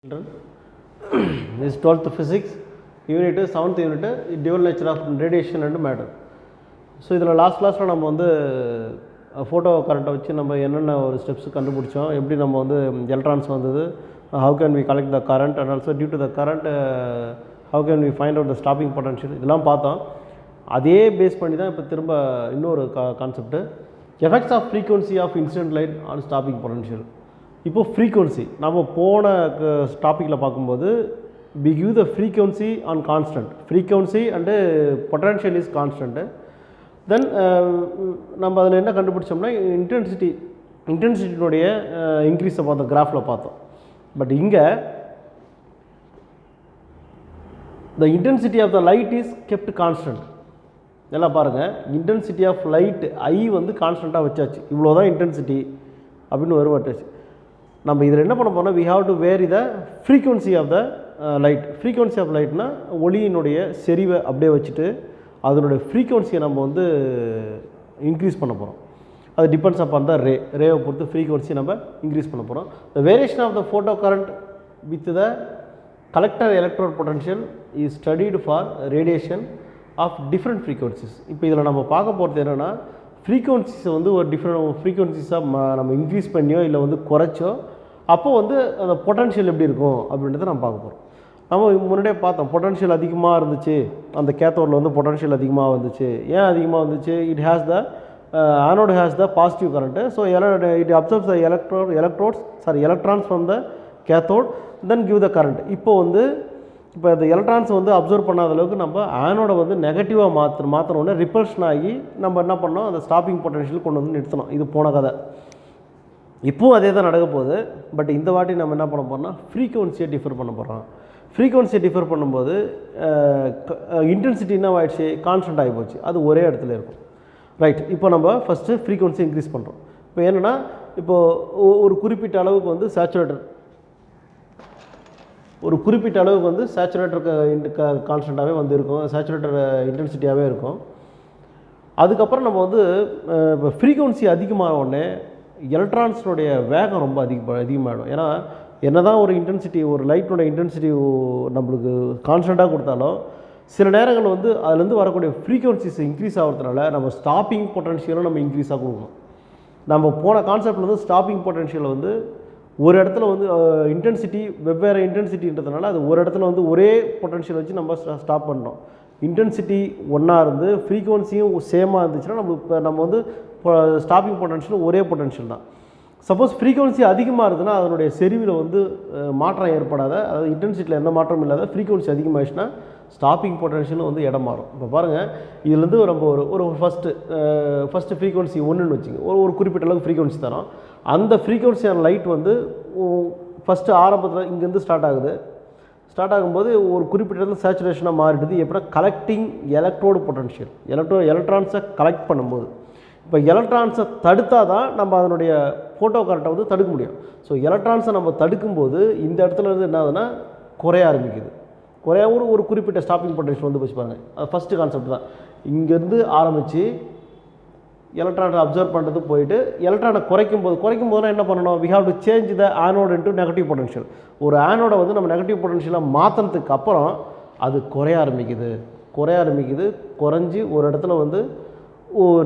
Children, this is 12th physics unit 7th unit dual nature of radiation and matter. So இதில் last கிளாஸில் நம்ம வந்து photo கரண்ட்டை வச்சு நம்ம என்னென்ன ஒரு ஸ்டெப்ஸ் கண்டுபிடிச்சோம், எப்படி நம்ம வந்து எலக்ட்ரான்ஸ் வந்தது, how can we collect the current and also due to the current how can we find out the stopping potential, இதெல்லாம் பார்த்தோம். அதே பேஸ் பண்ணி தான் இப்போ திரும்ப இன்னொரு concept, effects of frequency of incident light on stopping potential. இப்போ frequency நம்ம போன டாப்பிக்கில் பார்க்கும்போது we give the frequency on constant, frequency and potential is constant. Then நம்ம அதில் என்ன கண்டுபிடிச்சோம்னா இன்டென்சிட்டியினுடைய இன்க்ரீஸை பார்த்தோம், கிராஃபில் பார்த்தோம். பட் இங்கே the intensity of the light is kept constant. எல்லாம் பாருங்கள், இன்டென்சிட்டி ஆஃப் லைட் ஐ வந்து கான்ஸ்டண்ட்டாக வச்சாச்சு, இவ்வளோ தான் இன்டென்சிட்டி அப்படின்னு வருவாட்டாச்சு. நம்ம இதில் என்ன பண்ண போனால் we have to vary the frequency of the light. frequency of lightனா ஒளியினுடைய செறிவை அப்படியே வச்சுட்டு அதனுடைய ஃப்ரீக்வன்சியை நம்ம வந்து இன்க்ரீஸ் பண்ண போகிறோம். அது டிபெண்ட்ஸ் அப்பான் த ரேவை பொறுத்து ஃப்ரீக்வன்சி நம்ம இன்க்ரீஸ் பண்ண போகிறோம். The variation of the photo current with the collector electrode potential is studied for radiation of different frequencies. இப்போ இதில் நம்ம பார்க்க போகிறது என்னென்னா, ஃப்ரீக்வன்சிஸை வந்து ஒரு டிஃப்ரெண்ட் ஃப்ரீக்வன்சிஸாக நம்ம இன்க்ரீஸ் பண்ணியோ இல்லை வந்து குறைச்சோ அப்போ வந்து அந்த பொட்டன்ஷியல் எப்படி இருக்கும் அப்படின்றத நம்ம பார்க்க போகிறோம். நம்ம முன்னாடியே பார்த்தோம், பொட்டன்ஷியல் அதிகமாக இருந்துச்சு, அந்த கேத்தோடில் வந்து பொட்டன்ஷியல் அதிகமாக வந்துச்சு. ஏன் அதிகமாக வந்துச்சு? It has the anode has the positive current, so it absorbs the electrons from the cathode then give the current. இப்போ இந்த எலக்ட்ரான்ஸ் வந்து அப்சர்வ் பண்ணாத அளவுக்கு நம்ம ஆனோட வந்து நெகட்டிவாக மாற்றணுன்னே ரிப்பல்ஷன் ஆகி நம்ம என்ன பண்ணோம், அந்த ஸ்டாப்பிங் பொட்டன்ஷியல் கொண்டு வந்து நிறுத்தணும். இது போன கதை. இப்போவும் அதே தான் நடக்க போகுது. பட் இந்த வாட்டி நம்ம என்ன பண்ண போகிறோம்னா ஃப்ரீக்வன்சியை டிஃபர் பண்ண போகிறோம். ஃப்ரீக்வன்சியை டிஃபர் பண்ணும்போது இன்டென்சிட்டி என்ன ஆகிடுச்சு, கான்ஸ்டன்ட் ஆகி போச்சு, அது ஒரே இடத்துல இருக்கும். ரைட், இப்போ நம்ம ஃபஸ்ட்டு ஃப்ரீக்வன்சி இன்க்ரீஸ் பண்ணுறோம். இப்போ என்னென்னா, இப்போது ஒரு குறிப்பிட்ட அளவுக்கு வந்து சேச்சுரேட்டர் கான்ஸ்டண்ட்டாகவே வந்து இருக்கும், சேச்சுரேட்டர் இன்டென்சிட்டியாகவே இருக்கும். அதுக்கப்புறம் நம்ம வந்து இப்போ ஃப்ரீக்வன்சி அதிகமான உடனே எலக்ட்ரான்ஸினுடைய வேகம் ரொம்ப அதிகமாகிடும். ஏன்னா என்ன தான் ஒரு இன்டென்சிட்டி, ஒரு லைட்டோட இன்டென்சிட்டி நம்மளுக்கு கான்ஸ்டண்ட்டாக கொடுத்தாலும் சில நேரங்கள் வந்து அதுலேருந்து வரக்கூடிய ஃப்ரீக்வன்சிஸ் இன்க்ரீஸ் ஆகிறதுனால நம்ம ஸ்டாப்பிங் பொட்டன்ஷியலும் நம்ம இன்க்ரீஸாக கொடுக்கணும். நம்ம போன கான்செப்டில் வந்து ஸ்டாப்பிங் பொட்டன்ஷியலை வந்து ஒரு இடத்துல வந்து இன்டென்சிட்டி வெவ்வேறு இன்டென்சிட்டின்றதுனால அது ஒரு இடத்துல வந்து ஒரே பொட்டன்ஷியல் வச்சு நம்ம ஸ்டாப் பண்ணோம். இன்டென்சிட்டி ஒன்றா இருந்து ஃப்ரீக்வன்சியும் சேமாக இருந்துச்சுன்னா நம்ம வந்து ஸ்டாப்பிங் பொட்டன்ஷியல் ஒரே பொட்டன்ஷியல் தான். சப்போஸ் ஃப்ரீக்வன்சி அதிகமாக இருந்ததுன்னா அதனுடைய செறிவில் வந்து மாற்றம் ஏற்படாத, அதாவது இன்டென்சிட்டியில் எந்த மாற்றமும் இல்லாத ஃப்ரீக்வன்சி அதிகமாகிடுச்சுன்னா ஸ்டாப்பிங் பொட்டன்ஷியலும் வந்து இடம் மாறும். இப்போ பாருங்கள், இதுலேருந்து நம்ம ஒரு ஃபஸ்ட்டு ஃப்ரீக்வன்சி ஒன்றுன்னு வச்சுங்க, ஒரு குறிப்பிட்ட அளவுக்கு ஃப்ரீக்வன்சி தரோம். அந்த ஃப்ரீக்வன்சியான லைட் வந்து ஃபஸ்ட்டு ஆரம்பத்தில் இங்கேருந்து ஸ்டார்ட் ஆகும்போது ஒரு குறிப்பிட்ட இடத்துல சேச்சுரேஷனாக மாறிடுது. எப்படின்னா கலெக்டிங் எலக்ட்ரோடு பொட்டன்ஷியல், எலக்ட்ரான்ஸை கலெக்ட் பண்ணும்போது, இப்போ எலக்ட்ரான்ஸை தடுத்தால் தான் நம்ம அதனுடைய ஃபோட்டோ கரண்ட்டை வந்து தடுக்க முடியும். ஸோ எலக்ட்ரான்ஸை நம்ம தடுக்கும்போது இந்த இடத்துல இருந்து என்ன ஆகுதுன்னா குறைய ஆரம்பிக்குது. ஒரு குறிப்பிட்ட ஸ்டாப்பிங் பொட்டன்ஷியல் வந்து வச்சு பாருங்கள், அது ஃபஸ்ட்டு கான்செப்ட் தான். இங்கேருந்து ஆரம்பித்து எலக்ட்ரானை அப்சர்வ் பண்ணுறது போயிட்டு எலக்ட்ரானை குறைக்கும் போதுனா என்ன பண்ணணும், we have to change the anode into negative potential. ஒரு ஆனோட வந்து நம்ம நெகட்டிவ் பொட்டன்ஷியலாக மாற்றினதுக்கு அப்புறம் அது குறைய ஆரம்பிக்குது. குறைஞ்சி ஒரு இடத்துல வந்து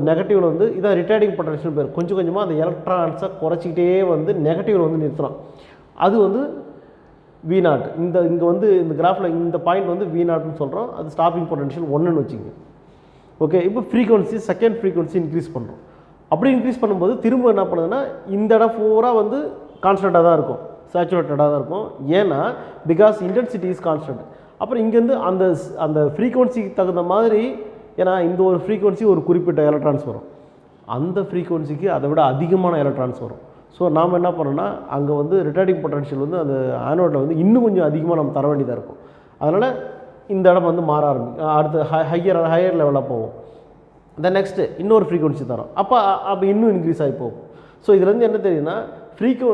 நெகட்டிவில் வந்து இதான் ரிட்டையர்டிங் பொட்டன்ஷியல் பேர். கொஞ்சம் கொஞ்சமாக அந்த எலக்ட்ரான்ஸை குறைச்சிக்கிட்டே வந்து நெகட்டிவில் வந்து நிறுத்துகிறோம். அது வந்து V0. இங்கே வந்து இந்த கிராஃபில் இந்த பாயிண்ட் வந்து V0ன்னு சொல்கிறோம். அது ஸ்டாப்பிங் பொட்டன்ஷியல் 1ன்னு வச்சுங்க. ஓகே, இப்போ செகண்ட் ஃப்ரீக்வன்சி இன்க்ரீஸ் பண்ணுறோம். அப்படி இன்க்ரீஸ் பண்ணும்போது திரும்ப என்ன பண்ணுதுன்னா இந்த இடம் பூராக வந்து கான்ஸ்டண்ட்டாக தான் இருக்கும், சேச்சுரேட்டடாக தான் இருக்கும். ஏன்னா பிகாஸ் இன்டென்சிட்டி இஸ் கான்ஸ்டன்ட். அப்புறம் இங்கேருந்து அந்த ஃப்ரீக்வன்சிக்கு தகுந்த மாதிரி, ஏன்னா இந்த ஒரு ஃப்ரீக்வன்சி ஒரு குறிப்பிட்ட எலக்ட்ரான்ஸ் வரும், அந்த ஃப்ரீக்வன்சிக்கு அதை விட அதிகமான எலக்ட்ரான்ஸ் வரும். ஸோ நாம் என்ன பண்ணோன்னா அங்கே வந்து ரிட்டார்டிங் பொட்டன்ஷியல் வந்து அந்த ஆனோடில் வந்து இன்னும் கொஞ்சம் அதிகமாக நம்ம தர வேண்டியதாக இருக்கும். அதனால் இந்த இடம் வந்து மாற ஆரம்பிக்கும், அடுத்து ஹையர் லெவலாக போகும். தென் நெக்ஸ்ட்டு இன்னொரு ஃப்ரீக்வன்சி தரோம், அப்போ இன்னும் இன்க்ரீஸ் ஆகி போகும். ஸோ இதுலேருந்து என்ன தெரியுதுன்னா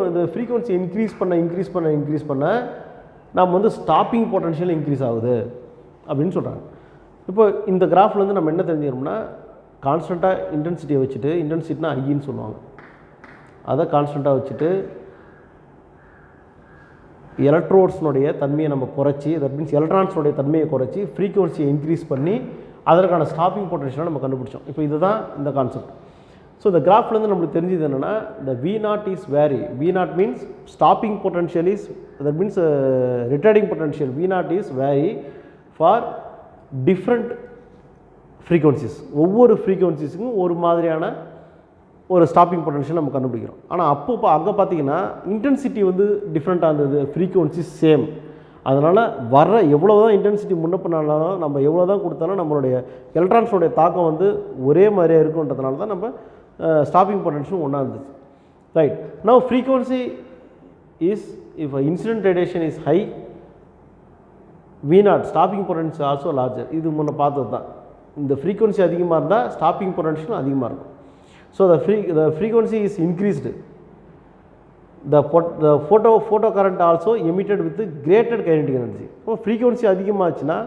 இந்த ஃப்ரீக்வன்சி இன்க்ரீஸ் பண்ண நம்ம வந்து ஸ்டாப்பிங் பொட்டன்ஷியல் இன்க்ரீஸ் ஆகுது அப்படின்னு சொல்கிறாங்க. இப்போ இந்த கிராஃப்லேருந்து நம்ம என்ன தெரிஞ்சுக்கணும்னா, கான்ஸ்டண்ட்டாக இன்டென்சிட்டியை வச்சுட்டு, இன்டென்சிட்டினா ஐன்னு சொல்லுவாங்க, அதை கான்ஸ்டண்ட்டாக வச்சுட்டு எலக்ட்ரோட்ஸ்னுடைய தன்மையை நம்ம குறைச்சி, தட் மீன்ஸ் எலக்ட்ரான்ஸோடைய தன்மையை குறைச்சி ஃப்ரீக்வன்சியை இன்க்ரீஸ் பண்ணி அதற்கான ஸ்டாப்பிங் பொட்டன்ஷியலை நம்ம கண்டுபிடிச்சோம். இப்போ இதுதான் இந்த கான்செப்ட். ஸோ இந்த கிராஃப்லேருந்து நம்மளுக்கு தெரிஞ்சது என்னென்னா, இந்த V0 is very. V0 means stopping potential is, that means retarding potential V0 is very for different frequencies. ஒவ்வொரு ஃப்ரீக்வன்சிஸுக்கும் ஒரு மாதிரியான ஒரு ஸ்டாப்பிங் பொட்டன்ஷியல் நம்ம கண்டுபிடிக்கிறோம். ஆனால் அப்போ அங்கே பார்த்தீங்கன்னா இன்டென்சிட்டி வந்து டிஃப்ரெண்ட்டாக இருந்தது, ஃப்ரீக்வன்சி சேம். அதனால் வர எவ்வளோ தான் இன்டென்சிட்டி முன்னப்பினாலும் நம்ம எவ்வளோ தான் கொடுத்தாலும் நம்மளுடைய எலக்ட்ரான்ஸோடைய தாக்கம் வந்து ஒரே மாதிரியாக இருக்குன்றதுனால தான் நம்ம ஸ்டாப்பிங் பொட்டன்ஷியல் ஒன்றா இருந்துச்சு. Right. Now frequency is, if incident radiation is high, V0 stopping potential also larger. இது முன்னே பார்த்தது தான். இந்த ஃப்ரீக்வன்சி அதிகமாக இருந்தால் ஸ்டாப்பிங் பொட்டன்ஷியல் அதிகமாக இருக்கும். So the frequency is increased. The photo current also emitted with greater kinetic energy. இப்போ ஃப்ரீக்வன்சி அதிகமாச்சுன்னா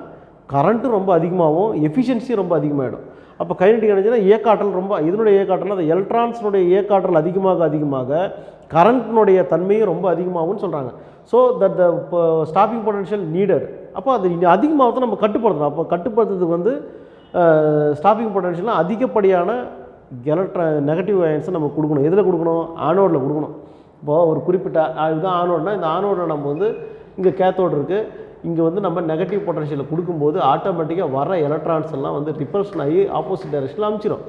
கரண்ட்டு ரொம்ப அதிகமாகவும் எஃபிஷியன்சி ரொம்ப அதிகமாகிடும். அப்போ கைனடிக் எனர்ஜினா இயக்காற்றல் ரொம்ப, இதனுடைய இயக்காற்றல் அந்த எலக்ட்ரான்ஸினுடைய இயக்காற்றல் அதிகமாக கரண்ட்டினுடைய தன்மையும் ரொம்ப அதிகமாகும்னு சொல்கிறாங்க. So that the stopping potential needed. அப்போ அது அதிகமாக நம்ம கட்டுப்படுத்தணும். அப்போ கட்டுப்படுத்துறதுக்கு வந்து ஸ்டாப்பிங் பொட்டன்ஷியல்னால் அதிகப்படியான நெகட்டிவ் அயன்ஸை நம்ம கொடுக்கணும். எதில் கொடுக்கணும்? ஆனோடில் கொடுக்கணும். இப்போது ஒரு குறிப்பிட்ட இதுதான் ஆனோட்னா, இந்த ஆனோடில் நம்ம வந்து இங்கே கேத்தோடு இருக்குது, இங்கே வந்து நம்ம நெகட்டிவ் பொட்டன்ஷியலை கொடுக்கும்போது ஆட்டோமேட்டிக்காக வர எலக்ட்ரான்ஸ் எல்லாம் வந்து ரிப்பல்ஷன் ஆகி ஆப்போசிட் டைரெக்ஷனில் அனுப்பிச்சிடும்.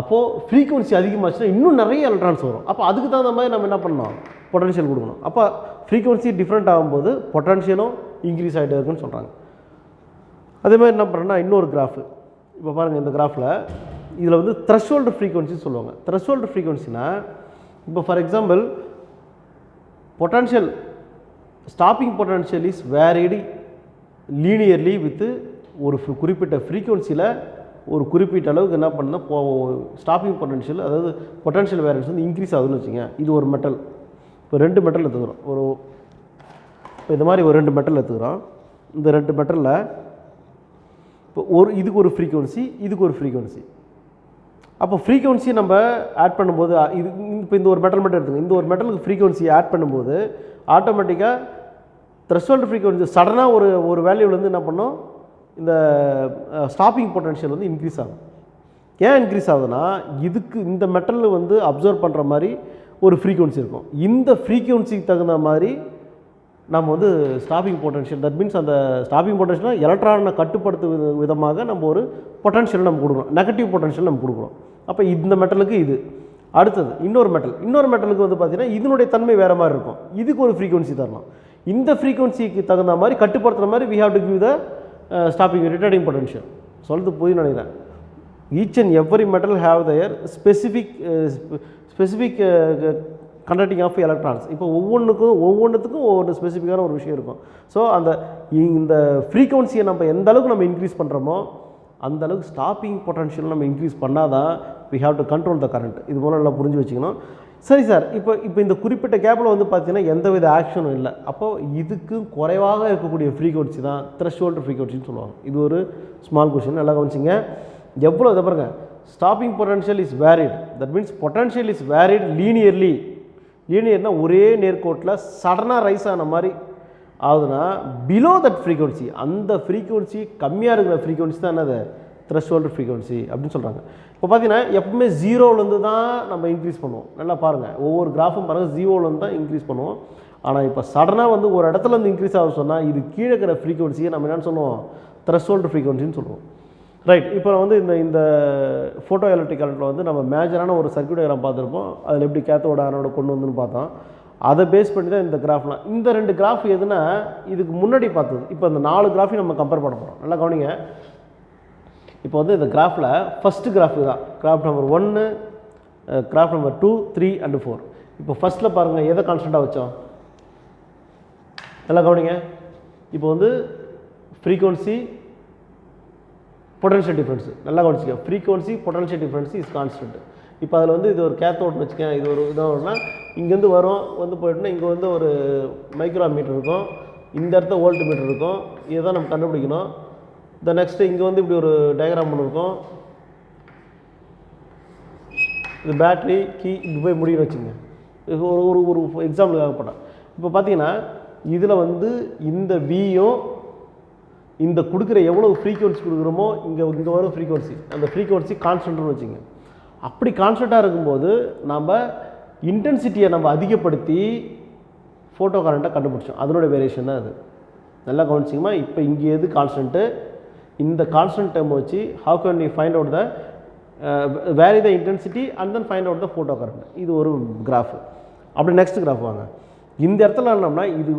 அப்போது ஃப்ரீக்வன்சி அதிகமாச்சுன்னா இன்னும் நிறைய எலக்ட்ரான்ஸ் வரும். அப்போ அதுக்கு தகுந்த மாதிரி நம்ம என்ன பண்ணணும்? பொட்டன்ஷியல் கொடுக்கணும். அப்போ ஃப்ரீக்வன்சி டிஃப்ரெண்ட் ஆகும்போது பொட்டன்ஷியலும் இன்க்ரீஸ் ஆகிட்டே இருக்குன்னு சொல்கிறாங்க. அதே மாதிரி என்ன பண்ணுறேன்னா, இன்னொரு கிராஃபு இப்போ பாருங்கள். இந்த கிராஃபில் இதில் வந்து த்ரெஷ்ஹோல்டு ஃப்ரீக்வன்சி சொல்லுவாங்க. த்ரெஷ்ஹோல்டு ஃப்ரீக்வன்சினா, இப்போ for example potential stopping potential is varied linearly with ஒரு குறிப்பிட்ட ஃப்ரீக்வன்சியில் ஒரு குறிப்பிட்ட அளவுக்கு என்ன பண்ணால் ஸ்டாப்பிங் பொட்டன்ஷியல், அதாவது பொட்டன்ஷியல் வேரியன்ஸ் வந்து இன்க்ரீஸ் ஆகுதுன்னு வச்சுங்க. இது ஒரு மெட்டல். இப்போ 2 மெட்டல் எடுத்துக்கிறோம். இப்போ இந்த மாதிரி ஒரு 2 மெட்டல் எடுத்துக்கிறோம். இந்த 2 மெட்டலில் இப்போ இதுக்கு ஒரு ஃப்ரீக்வன்சி, இதுக்கு ஒரு ஃப்ரீக்வன்சி. அப்போ ஃப்ரீக்வன்சி நம்ம ஆட் பண்ணும்போது இது இப்போ இந்த ஒரு மெட்டல் மட்டும் எடுத்துங்க. இந்த ஒரு மெட்டலுக்கு ஃப்ரீக்வன்சி ஆட் பண்ணும்போது ஆட்டோமேட்டிக்காக த்ரெஷ்ஹோல்டு ஃப்ரீக்வன்சி சடனாக ஒரு வேல்யூலேருந்து என்ன பண்ணோம், இந்த ஸ்டாப்பிங் பொட்டன்ஷியல் வந்து இன்க்ரீஸ் ஆகும். ஏன் இன்க்ரீஸ் ஆகுதுன்னா, இதுக்கு இந்த மெட்டலில் வந்து அப்சர்வ் பண்ணுற மாதிரி ஒரு ஃப்ரீக்வன்சி இருக்கும். இந்த ஃப்ரீக்வன்சிக்கு தகுந்த மாதிரி நம்ம வந்து ஸ்டாப்பிங் பொட்டன்ஷியல், தட் மீன்ஸ் அந்த ஸ்டாப்பிங் பொட்டன்ஷியல் எலக்ட்ரானை கட்டுப்படுத்து விதமாக நம்ம ஒரு பொட்டன்ஷியல் நம்ம கொடுக்குறோம், நெகட்டிவ் பொட்டன்ஷியல் நம்ம கொடுக்குறோம். அப்போ இந்த மெட்டலுக்கு இது. அடுத்தது இன்னொரு மெட்டலுக்கு வந்து பார்த்திங்கன்னா இதனுடைய தன்மை வேறு மாதிரி இருக்கும். இதுக்கு ஒரு ஃப்ரீக்வன்சி தரணும். இந்த ஃப்ரீக்வன்சிக்கு தகுந்த மாதிரி கட்டுப்படுத்துகிற மாதிரி we have to give the stopping retarding potential. சொல்கிறது புரியும் நினைக்கிறேன். Each and every metal have their specific conducting of electrons. இப்போ ஒவ்வொன்றுத்துக்கும் ஒவ்வொரு ஸ்பெசிஃபிக்கான ஒரு விஷயம் இருக்கும். ஸோ இந்த ஃப்ரீக்வன்சியை நம்ம எந்த அளவுக்கு நம்ம இன்க்ரீஸ் பண்ணுறோமோ அந்த அளவுக்கு ஸ்டாப்பிங் பொட்டன்ஷியல் நம்ம இன்க்ரீஸ் பண்ணால் தான் we have to control the current. இது போல நல்லா புரிஞ்சு வச்சுக்கணும். சரி சார், இப்போ இந்த குறிப்பிட்ட கேப்பில் வந்து பார்த்தீங்கன்னா எந்தவித ஆக்ஷனும் இல்லை. அப்போது இதுக்கு குறைவாக இருக்கக்கூடிய ஃப்ரீக்வன்சி தான் த்ரெஷ்ஹோல்டு ஃப்ரீக்வன்சின்னு சொல்லுவாங்க. இது ஒரு ஸ்மால் கொஷின், நல்லா கவனிச்சிங்க. எவ்வளோ இதை பாருங்க, stopping potential is varied, that means potential is varied லீனியர்னா ஒரே நேர்கோட்டில் சடனாக ரைஸ் ஆன மாதிரி ஆகுதுன்னா பிலோ தட் ஃப்ரீக்வன்சி, அந்த ஃப்ரீக்வன்சி கம்மியாக இருக்கிற ஃப்ரீக்வன்சி தான் என்னது த்ரெஷ்ஹோல்டு ஃப்ரீக்வன்சி அப்படின்னு சொல்கிறாங்க. இப்போ பார்த்தீங்கன்னா எப்பவுமே 0லேருந்து தான் நம்ம இன்க்ரீஸ் பண்ணுவோம். நல்லா பாருங்கள், ஒவ்வொரு கிராஃபும் பாருங்கள் 0லேருந்து தான் இன்க்ரீஸ் பண்ணுவோம். ஆனால் இப்போ சடனாக வந்து ஒரு இடத்துலேருந்து இன்க்ரீஸ் ஆக சொன்னால் இது கீழே இருக்கிற ஃப்ரீக்வன்சியை நம்ம என்னென்னு சொல்லுவோம், த்ரெஷ்ஹோல்டு ஃப்ரீக்வன்சின்னு சொல்லுவோம். ரைட். இப்போ வந்து இந்த ஃபோட்டோ எலக்ட்ரிக் கரண்ட்டில் வந்து நம்ம மேஜரான ஒரு சர்க்யூட் டயக்ராம் பார்த்துருப்போம். அதில் எப்படி கேத்தோட ஆனோட கொண்டு வந்துன்னு பார்த்தோம். அதை பேஸ் பண்ணி தான் இந்த கிராஃப்லாம். இந்த 2 கிராஃப் எதுனா இதுக்கு முன்னாடி பார்த்தது. இப்போ இந்த 4 கிராஃபையும் நம்ம கம்பேர் பண்ண போகிறோம். நல்லா கவனிங்க. இப்போ வந்து இந்த கிராஃபில் ஃபஸ்ட்டு கிராஃப் தான் graph number 1, graph number 2, 3 and 4. இப்போ ஃபஸ்ட்டில் பாருங்கள் எதை கான்ஸ்டண்ட்டாக வச்சோம். நல்லா கவனிங்க. இப்போ வந்து ஃப்ரீக்வன்சி பொட்டன்ஷியல் டிஃப்ரென்ஸு நல்லா கவனிச்சிக்க. Frequency potential difference is constant. இப்போ அதில் வந்து இது ஒரு கேத்தோட்னு வச்சுக்கேன். இது ஒரு இதாகனா இங்கேருந்து வரும் வந்து போய்ட்டுனா இங்கே வந்து ஒரு மைக்ரோமீட்டர் இருக்கும், இந்த இடத்துல வோல்ட் மீட்டர் இருக்கும். இதை தான் நம்ம கண்டுபிடிக்கணும். இந்த நெக்ஸ்ட்டு இங்கே வந்து இப்படி ஒரு டயக்ராம் ஒன்று இருக்கும். இது பேட்ரி கீ இப்படி போய் முடியும்னு வச்சுங்க. ஒரு ஒரு ஒரு எக்ஸாம்பிளுக்காக போட்டேன். இப்போ பார்த்தீங்கன்னா இதில் வந்து இந்த வியும் இந்த கொடுக்குற எவ்வளோ ஃப்ரீக்வன்சி கொடுக்குறோமோ இங்கே வரும் ஃப்ரீக்வன்சி, அந்த ஃப்ரீக்வன்சி கான்ஸ்டன்ட்னு வச்சுங்க. அப்படி கான்ஸ்டண்ட்டாக இருக்கும்போது நம்ம இன்டென்சிட்டியை நம்ம அதிகப்படுத்தி ஃபோட்டோ கரண்ட்டை கண்டுபிடிச்சோம். அதனுடைய வேரியேஷன் தான் அது. நல்லா கவனிச்சிங்கம்மா. இப்போ இங்கே எது கான்ஸ்டன்ட்டு, இந்த கான்ஸ்டன்ட் டேர்ம் வச்சு how can we find out the vary the intensity and then find out the photo current. இது ஒரு கிராஃபு. அப்படி நெக்ஸ்ட் கிராஃப் வாங்க. இந்த இடத்துல என்னன்னா இது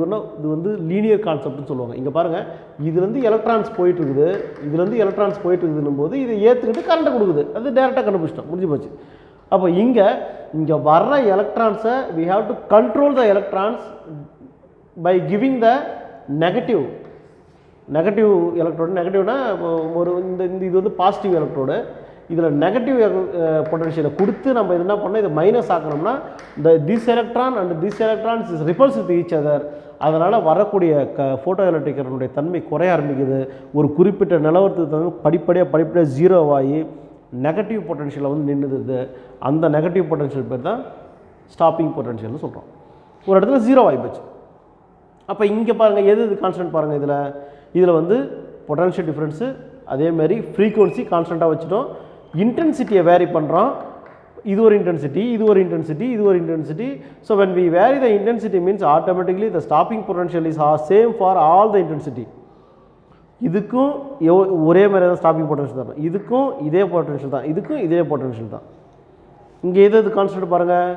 வந்து லீனியர் கான்செப்ட்னு சொல்லுவாங்க. இங்கே பாருங்கள், இதுலேருந்து எலக்ட்ரான்ஸ் போயிட்டுருக்குது, இதுலேருந்து எலக்ட்ரான்ஸ் போயிட்டுருக்குதுன்னும் போது இதை ஏற்றுக்கிட்டு கரண்ட்டை கொடுக்குது. அது டேரெக்டாக கண்டுபிடிச்சிட்டோம், முடிஞ்சு போச்சு. அப்போ இங்கே வர்ற எலக்ட்ரான்ஸை we have to control the electrons by giving the negative electrode. நெகட்டிவ்னா ஒரு இது வந்து பாசிட்டிவ் எலக்ட்ரோடு. இதில் நெகட்டிவ் பொட்டன்ஷியலை கொடுத்து நம்ம என்ன பண்ணோம், இதை மைனஸ் ஆக்கணும்னா this electron and this electrons is repels with each other. அதனால் வரக்கூடிய ஃபோட்டோ எலக்ட்ரிக் கரண்ட்டுடைய தன்மை குறைய ஆரம்பிக்குது. ஒரு குறிப்பிட்ட நிலவரத்துக்கு தன்மை படிப்படியாக ஜீரோவாகி நெகட்டிவ் பொட்டன்ஷியலை வந்து நின்றுது. அந்த நெகட்டிவ் பொட்டன்ஷியல் பேர் தான் ஸ்டாப்பிங் பொட்டன்ஷியல்னு சொல்கிறோம். ஒரு இடத்துல ஜீரோ ஆகிப்போச்சு. அப்போ இங்கே பாருங்கள், எது கான்ஸ்டன்ட் பாருங்கள். இதில் வந்து பொட்டன்ஷியல் டிஃப்ரென்ஸு, அதேமாதிரி ஃப்ரீக்வன்சி கான்ஸ்டண்ட்டாக வச்சுட்டோம். இன்டென்சிட்டியை வேரி பண்ணுறோம். இது ஒரு இன்டென்சிட்டி, இது ஒரு இன்டென்சிட்டி, இது ஒரு intensity. So when we vary the intensity means automatically the stopping potential is same for all the intensity. இதுக்கும் ஒரே மாதிரி தான் ஸ்டாப்பிங் பொட்டன்ஷியல் தான், இதுக்கும் இதே பொட்டன்ஷியல் தான், இதுக்கும் இதே பொட்டன்ஷியல் தான். இங்கே எது கான்ஸ்டன்ட் பாருங்கள்,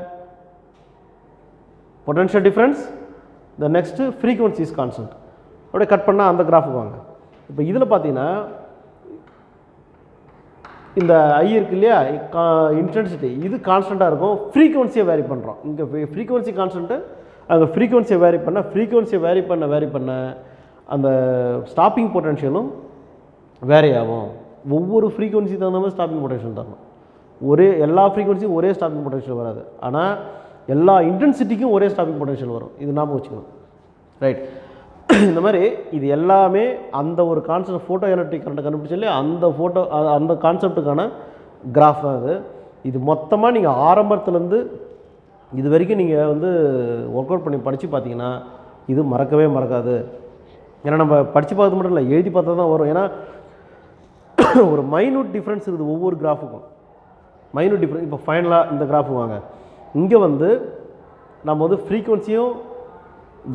potential difference. The next frequency is constant. அப்படியே கட் பண்ணால் அந்த கிராஃபுக்கு வாங்க. இப்போ இதில் பார்த்தீங்கன்னா இந்த ஐ இருக்கு இல்லையா, இன்டென்சிட்டி இது கான்ஸ்டண்ட்டாக இருக்கும். ஃப்ரீக்வன்சியை வேரி பண்ணுறோம். இங்கே ஃப்ரீக்வன்சி கான்ஸ்டன்ட்டு, அங்கே ஃப்ரீக்வன்சியை வேரி பண்ண அந்த ஸ்டாப்பிங் பொட்டன்ஷியலும் வேரி ஆகும். ஒவ்வொரு ஃப்ரீக்வன்சி தகுந்த மாதிரி ஸ்டாப்பிங் பொட்டன்ஷியல் தரணும். எல்லா ஃப்ரீக்வன்சியும் ஒரே ஸ்டாப்பிங் பொட்டன்ஷியல் வராது, ஆனால் எல்லா இன்டென்சிட்டிக்கும் ஒரே ஸ்டாப்பிங் பொட்டன்ஷியல் வரும். இது ஞாபகம் வச்சுக்கணும், ரைட்? இந்த மாதிரி இது எல்லாமே அந்த ஒரு கான்செப்ட் ஃபோட்டோ எலக்ட்ரிக் கரண்ட்டை கண்டுபிடிச்சாலே அந்த கான்செப்டுக்கான கிராஃப் தான் அது. இது மொத்தமாக நீங்கள் ஆரம்பத்துலேருந்து இது வரைக்கும் நீங்கள் வந்து ஒர்க் அவுட் பண்ணி படித்து பார்த்தீங்கன்னா இது மறக்கவே மறக்காது. ஏன்னா நம்ம படித்து பார்த்து மட்டும் இல்லை, எழுதி பார்த்தா தான் வரும். ஏன்னா ஒரு மைனூட் டிஃப்ரென்ஸ் இருக்குது ஒவ்வொரு கிராஃபுக்கும், மைனூட் டிஃப்ரென்ஸ். இப்போ ஃபைனலாக இந்த கிராஃபுக்கு வாங்க. இங்கே வந்து நம்ம வந்து ஃப்ரீக்வன்சியும்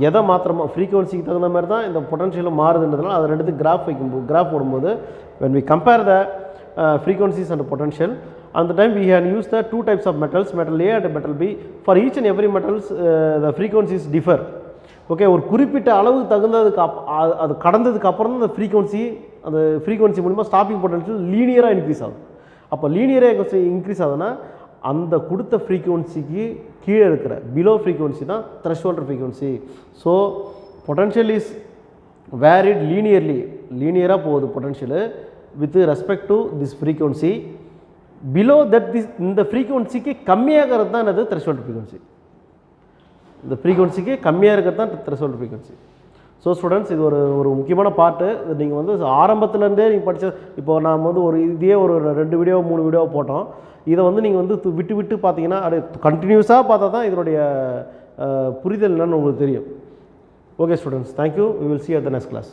எதை மாத்திரமோ ஃப்ரீக்வன்சிக்கு தகுந்த மாதிரி தான் இந்த பொட்டன்ஷியலும் மாறுதுன்றதுனால அதை ரெண்டு கிராஃப் போடும்போது when we compare the frequencies and potential, at the time we can use the two types of metals, metal A and metal B. For each and every metals the frequencies differ. Okay, ஒரு குறிப்பிட்ட அளவுக்கு தகுந்ததுக்கு அது கடந்ததுக்கு அப்புறம் தான் அந்த frequency மூலிமா stopping potential லீனியராக increase ஆகும். அப்போ லீனியராக இன்க்ரீஸ் ஆகுதுன்னா அந்த கொடுத்த ஃப்ரீக்வன்சிக்கு கீழே இருக்கிற பிலோ ஃப்ரீக்வன்சி தான் threshold frequency. So potential is varied லீனியராக போகுது potential with respect to this frequency. Below that இந்த ஃப்ரீக்வன்சிக்கு கம்மியாகிறது தான் என்னது த்ரெஷ்ஹோல்ட் ஃப்ரீக்வன்சி. இந்த ஃப்ரீக்வன்சிக்கு கம்மியாக இருக்கிறது தான் த்ரெஷ்ஹோல்ட் ஃப்ரீக்வன்சி. ஸோ ஸ்டூடெண்ட்ஸ், இது ஒரு முக்கியமான பார்ட்டு. நீங்கள் வந்து ஆரம்பத்துலேருந்தே நீங்கள் படித்த, இப்போ நாம் வந்து இதே ஒரு 2 வீடியோ 3 வீடியோ போட்டோம். இதை வந்து நீங்கள் வந்து விட்டு பார்த்தீங்கன்னா அது கண்டினியூஸாக பார்த்தா தான் இதனுடைய புரிதல் என்னன்னு உங்களுக்கு தெரியும். Okay students, thank you. We will see you at the next class.